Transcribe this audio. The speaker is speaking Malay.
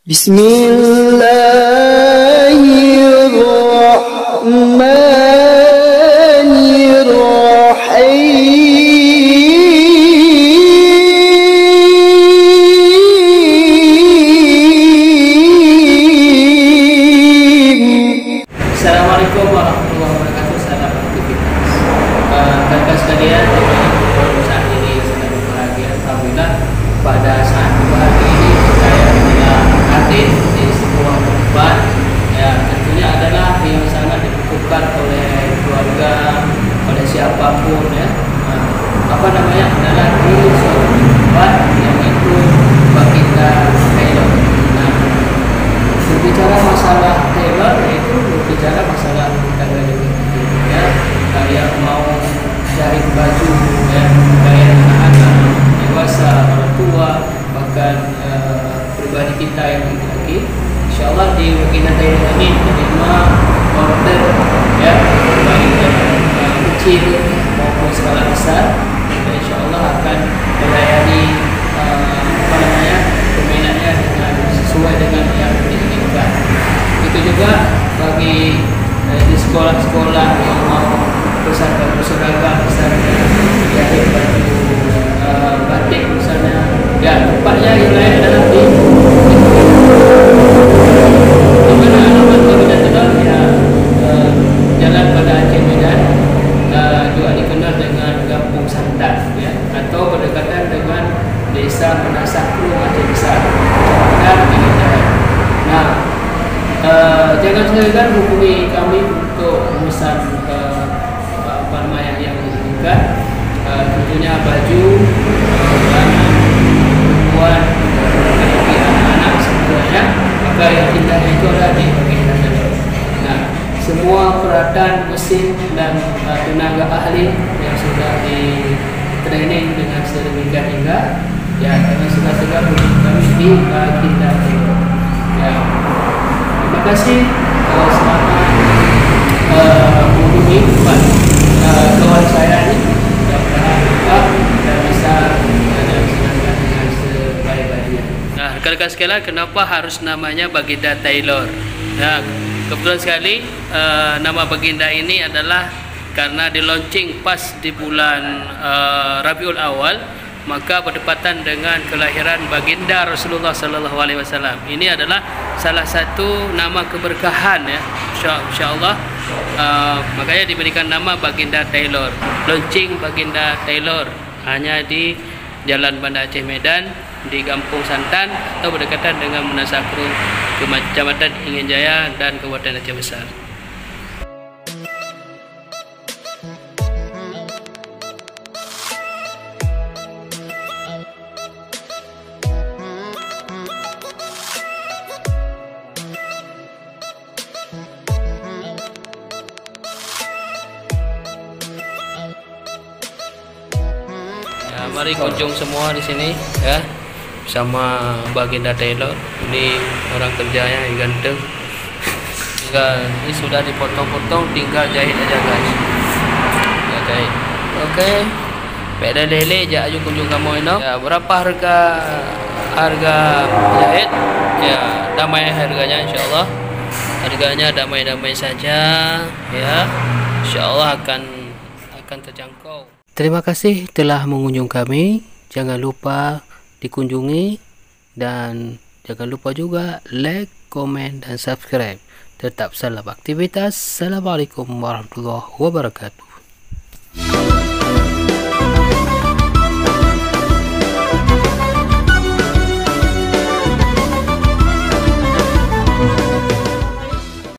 Bismillahirrahmanirrahim. Assalamualaikum warahmatullahi wabarakatuh. Salam aktivitas. Kakak sekalian, saat ini sedang berbahagia. Alhamdulillah pada saat berbahagia ini saya telah hadir di sebuah tempat yang tentunya adalah yang sangat dibutuhkan oleh keluarga, oleh siapapun ya. Adalah di suatu tempat yang itu Baginda Taylor. Berbicara masalah Taylor yaitu berbicara masalah tangga ya, yang mau cari baju ya, gaya anak-anak, dewasa, orang tua, bahkan pribadi kita yang laki-laki. Insyaallah di Baginda Taylor ini menerima order ya, baik kecil maupun skala besar. Dan insyaallah akan melayani peminatnya dengan sesuai dengan yang diinginkan. Itu juga bagi di sekolah-sekolah yang mau berseragam misalnya jahit baju batik misalnya ya, tempatnya yang lain adalah di alamat Baginda Taylor ya, Jalan Banda Aceh Medan, juga dikenal dengan Kampung Santan ya, atau berdekatan dengan Desa Menasakru Aceh Besar. Nah, jangan segan hubungi kami untuk memesan yang diinginkan. Tentunya baju, perempuan, anak-anak semuanya. Maka yang indahnya itu ada di Baginda Taylor. Nah, semua peralatan mesin dan tenaga ahli yang sudah di training dengan sedemikian hingga ya, dengan segala hubungi kami di Baginda Taylor. Ya, terima kasih. Selamat menghubungi kawan saya ini. Mudah-mudahan dan bisa dilaksanakan dengan sebaik-baiknya. Nah, rekan-rekan sekalian, kenapa harus namanya Baginda Taylor? Nah, kebetulan sekali nama Baginda ini adalah karena di launching pas di bulan Rabiul Awal, maka berdepatan dengan kelahiran Baginda Rasulullah Sallallahu Alaihi Wasallam. Ini adalah salah satu nama keberkahan ya, insyaallah. Makanya diberikan nama Baginda Taylor. Launching Baginda Taylor hanya di Jalan Banda Aceh Medan, di Kampung Santan atau berdekatan dengan Menasakru, Kecamatan Ingen Jaya dan Kabupaten Aceh Besar. Mari kunjung semua di sini ya, bersama Baginda Taylor. Ini orang kerjanya yang ganteng. Ini sudah dipotong-potong, tinggal jahit aja guys. Ya, jahit. Oke. Pada lele jak aju kunjung kamu ini. Ya, berapa harga jahit? Ya, damai harganya insyaallah. Harganya damai-damai saja ya. Insyaallah akan terjangkau. Terima kasih telah mengunjungi kami. Jangan lupa dikunjungi dan jangan lupa juga like, komen dan subscribe. Tetap salam aktivitas. Assalamualaikum warahmatullahi wabarakatuh.